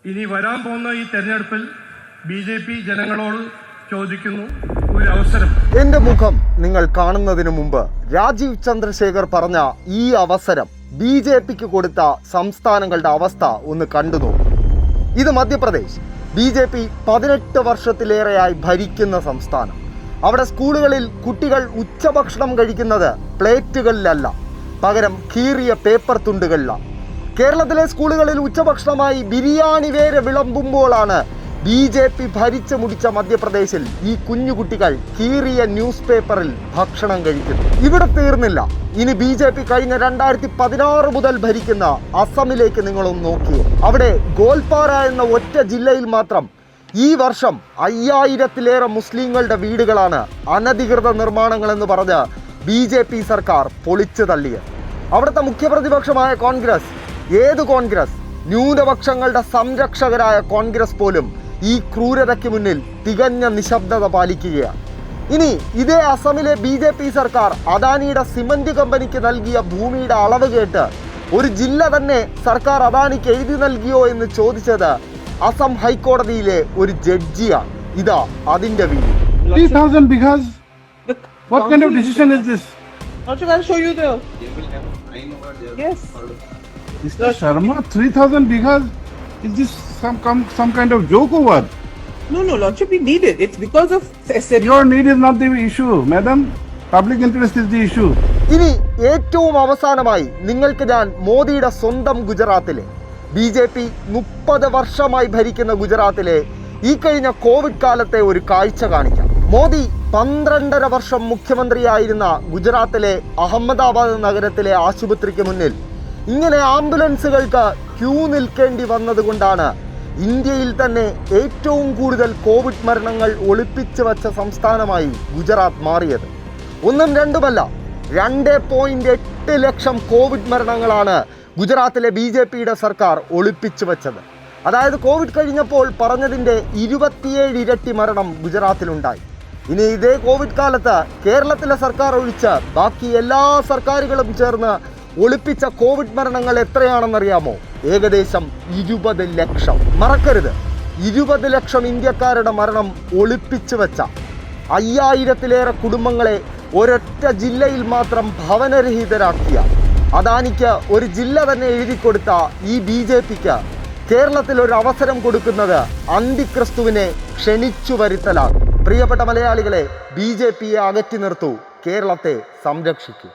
ഇനി വരാൻ പോകുന്ന ഈ തെരഞ്ഞെടുപ്പിൽ ബി.ജെ.പി. ജനങ്ങളോട് ചോദിക്കുന്നു ഒരു അവസരം. എന്റെ മുഖം നിങ്ങൾ കാണുന്നതിന് മുമ്പ് രാജീവ് ചന്ദ്രശേഖർ പറഞ്ഞ ഈ അവസരം ബി.ജെ.പിക്ക് കൊടുത്ത സംസ്ഥാനങ്ങളുടെ അവസ്ഥ ഒന്ന് കണ്ടു നോക്കൂ. ഇത് മധ്യപ്രദേശ്. ബി.ജെ.പി. 18 വർഷത്തിലേറെയായി ഭരിക്കുന്ന സംസ്ഥാനം. അവിടെ സ്കൂളുകളിൽ കുട്ടികൾ ഉച്ചഭക്ഷണം കഴിക്കുന്നത് പ്ലേറ്റുകളിലല്ല, പകരം കീറിയ പേപ്പർ തുണ്ടുകളിലാണ്. കേരളത്തിലെ സ്കൂളുകളിൽ ഉച്ചഭക്ഷണമായി ബിരിയാണി വരെ വിളമ്പുമ്പോഴാണ് ബി.ജെ.പി. ഭരിച്ചു മുടിച്ച മധ്യപ്രദേശിൽ ഈ കുഞ്ഞുകുട്ടികൾ കീറിയ ന്യൂസ് പേപ്പറിൽ ഭക്ഷണം കഴിക്കുന്നു. ഇവിടെ തീർന്നില്ല. ഇനി ബി.ജെ.പി. കഴിഞ്ഞ 2016 മുതൽ ഭരിക്കുന്ന അസമിലേക്ക് നിങ്ങളൊന്ന് നോക്കിയേ. അവിടെ ഗോൽപാറ എന്ന ഒറ്റ ജില്ലയിൽ മാത്രം ഈ വർഷം 5000-ലേറെ മുസ്ലിങ്ങളുടെ വീടുകളാണ് അനധികൃത നിർമ്മാണങ്ങൾ എന്ന് പറഞ്ഞ് ബി.ജെ.പി. സർക്കാർ പൊളിച്ചു തള്ളിയത്. അവിടുത്തെ മുഖ്യപ്രതിപക്ഷമായ കോൺഗ്രസ്, ഏത് കോൺഗ്രസ്, ന്യൂനപക്ഷങ്ങളുടെ സംരക്ഷകരായ കോൺഗ്രസ് പോലും ഈ ക്രൂരതയ്ക്ക് മുന്നിൽ തികഞ്ഞ നിശബ്ദത പാലിക്കുകയാണ്. ഇനി ഇതേ അസമിലെ ബി.ജെ.പി. സർക്കാർ അദാനിയുടെ സിമന്റ് കമ്പനിക്ക് നൽകിയ ഭൂമിയുടെ അളവ് കേട്ട് ഒരു ജില്ല തന്നെ സർക്കാർ അദാനിക്ക് എഴുതി നൽകിയോ എന്ന് ചോദിച്ചത് അസം ഹൈക്കോടതിയിലെ ഒരു ജഡ്ജിയാണ്. ഇതാ അതിന്റെ video. 3,000 because what kind of decision is this? Not you can show you the. Yes. Mr. Sharma, 3,000 because is this some kind of joke or what? No, Lordship, we need it. It's because of. Your need is not the issue, madam. Public interest is the issue. ഇനി ഏറ്റവും അവസാനമായി നിങ്ങൾക്ക് ഞാൻ മോദിയുടെ സ്വന്തം ഗുജറാത്തിലെ BJP. 30 വർഷമായി ഭരിക്കുന്ന ഗുജറാത്തിലെ ഈ കഴിഞ്ഞ കോവിഡ് കാലത്തെ ഒരു കാഴ്ച കാണിക്കാം. മോദി 12.5 വർഷം മുഖ്യമന്ത്രിയായിരുന്ന ഗുജറാത്തിലെ അഹമ്മദാബാദ് നഗരത്തിലെ ആശുപത്രിക്ക് മുന്നിൽ ഇങ്ങനെ ആംബുലൻസുകൾക്ക് ക്യൂ നിൽക്കേണ്ടി വന്നതുകൊണ്ടാണ് ഇന്ത്യയിൽ തന്നെ ഏറ്റവും കൂടുതൽ കോവിഡ് മരണങ്ങൾ ഒളിപ്പിച്ചു വച്ച സംസ്ഥാനമായി ഗുജറാത്ത് മാറിയത്. ഒന്നും രണ്ടുമല്ല, 2.8 ലക്ഷം കോവിഡ് മരണങ്ങളാണ് ഗുജറാത്തിലെ ബി.ജെ.പിയുടെ സർക്കാർ ഒളിപ്പിച്ചു വച്ചത്. അതായത് കോവിഡ് കഴിഞ്ഞപ്പോൾ പറഞ്ഞതിൻ്റെ 27 ഇരട്ടി മരണം ഗുജറാത്തിലുണ്ടായി. ഇനി ഇതേ കോവിഡ് കാലത്ത് കേരളത്തിലെ സർക്കാർ ഒഴിച്ച് ബാക്കി എല്ലാ സർക്കാരുകളും ചേർന്ന് ഒളിപ്പിച്ച കോവിഡ് മരണങ്ങൾ എത്രയാണെന്നറിയാമോ? ഏകദേശം 20 ലക്ഷം. മറക്കരുത്, 20 ലക്ഷം ഇന്ത്യക്കാരുടെ മരണം ഒളിപ്പിച്ചു വെച്ച 5000-ലേറെ കുടുംബങ്ങളെ ഒരൊറ്റ ജില്ലയിൽ മാത്രം ഭവനരഹിതരാക്കിയ അദാനിക്ക് ഒരു ജില്ല തന്നെ എഴുതി കൊടുത്ത ഈ ബി.ജെ.പിക്ക് കേരളത്തിൽ ഒരു അവസരം കൊടുക്കുന്നത് അന്തിക്രിസ്തുവിനെ ക്ഷണിച്ചു വരുത്തലാണ്. പ്രിയപ്പെട്ട മലയാളികളെ, ബി.ജെ.പിയെ അകറ്റി നിർത്തൂ, കേരളത്തെ സംരക്ഷിക്കൂ.